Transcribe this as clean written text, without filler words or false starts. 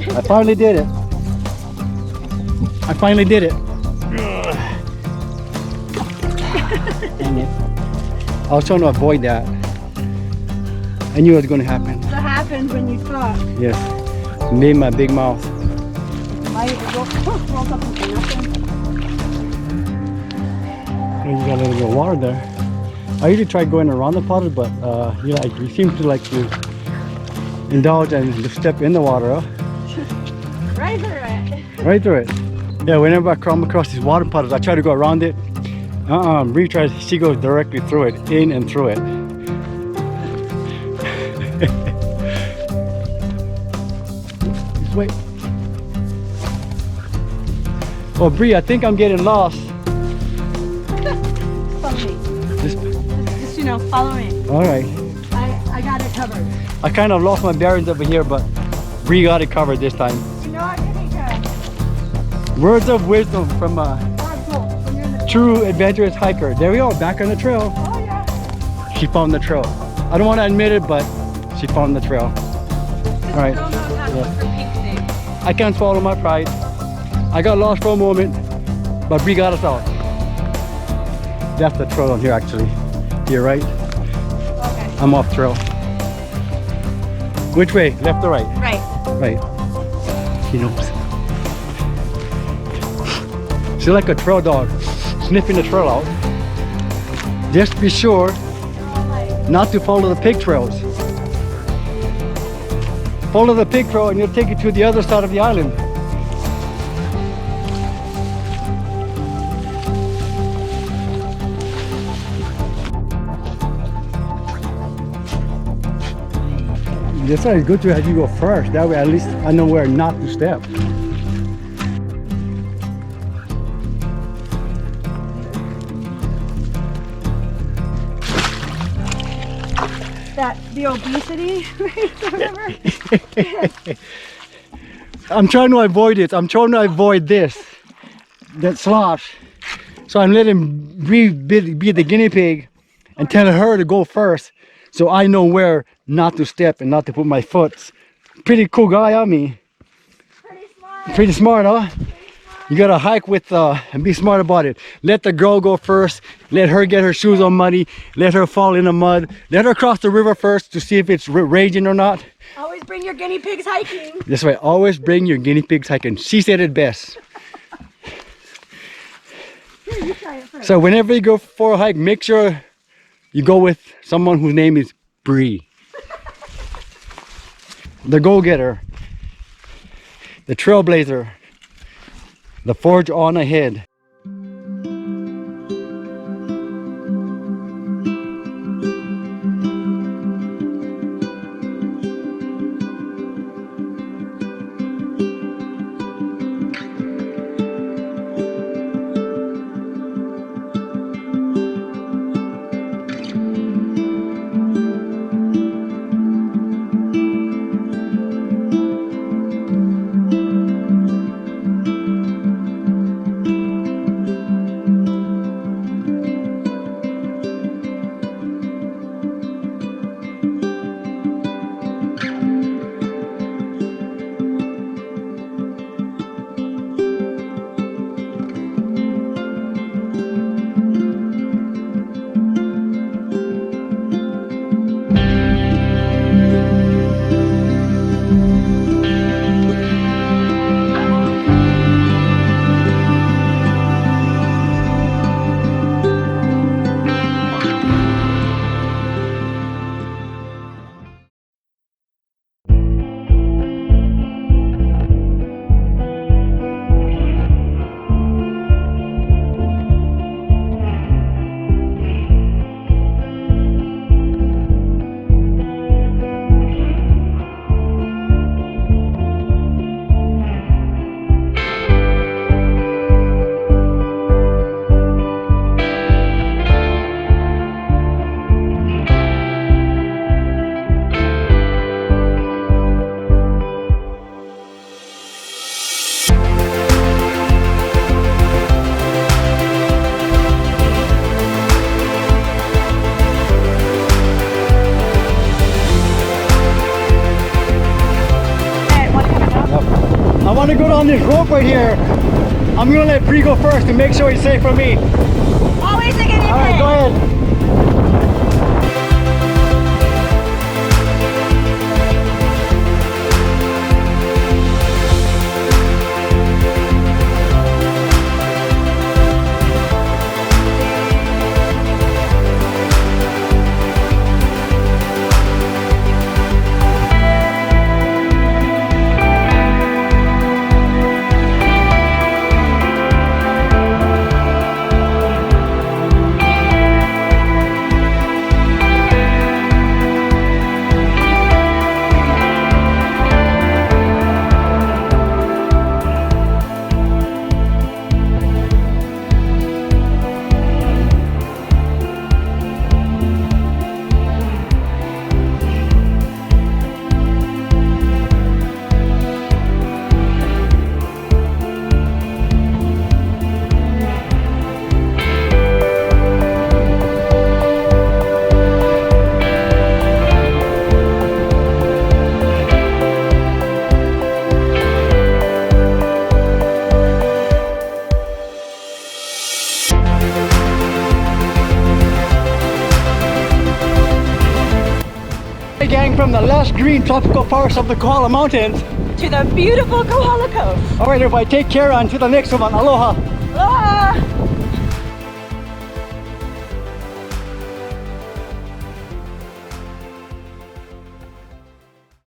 I finally did it. I finally did it. Dang it. I was trying to avoid that. I knew it was going to happen. What happens when you talk? Yes. Made my big mouth. You got a little bit of water there. I usually try going around the puddle, but you seem to like to indulge and just step in the water. Huh? Right through it. Right through it. Yeah, whenever I come across these water puddles, I try to go around it. Bree tries, she goes directly through it, in and through it. Wait. Oh, Bree, I think I'm getting lost. Follow me. Just, Just, you know, follow me. all right. I got it covered. I kind of lost my bearings over here, but Bree got it covered this time. You know what? Words of wisdom from a true adventurous hiker. There we go, back on the trail. Oh yeah. She found the trail. I don't want to admit it, but she found the trail. All right. I can't swallow my pride. I got lost for a moment, but Bree got us out. That's the trail on here, actually. You're right. Okay. I'm off trail. Which way? Left or right? Right. Right. She knows. She's like a trail dog, sniffing the trail out. Just be sure not to follow the pig trails. Follow the pig trail and you'll take you to the other side of the island. That's why it's good to have you go first. That way at least I know where not to step. That the obesity, whatever. I'm trying to avoid it. I'm trying to avoid this, that slosh. So I'm letting Bree be the guinea pig and telling her to go first, so I know where not to step and not to put my foot. Pretty cool guy, on me. Pretty smart. Pretty smart, huh? Pretty smart. You gotta hike with and be smart about it. Let the girl go first. Let her get her shoes all muddy. Let her fall in the mud. Let her cross the river first to see if it's raging or not. Always bring your guinea pigs hiking. This way, always bring your guinea pigs hiking. She said it best. Here, you try it first. So whenever you go for a hike, make sure you go with someone whose name is Bree. The go-getter. The trailblazer. The forge on ahead. want to go down this rope right here. I'm gonna let Bree go first to make sure he's safe for me. Always a guinea pig. All right, go ahead. Hey gang, from the lush green tropical forests of the Kohala Mountains To the beautiful Kohala coast. All right, everybody, take care. Until the next one. Aloha.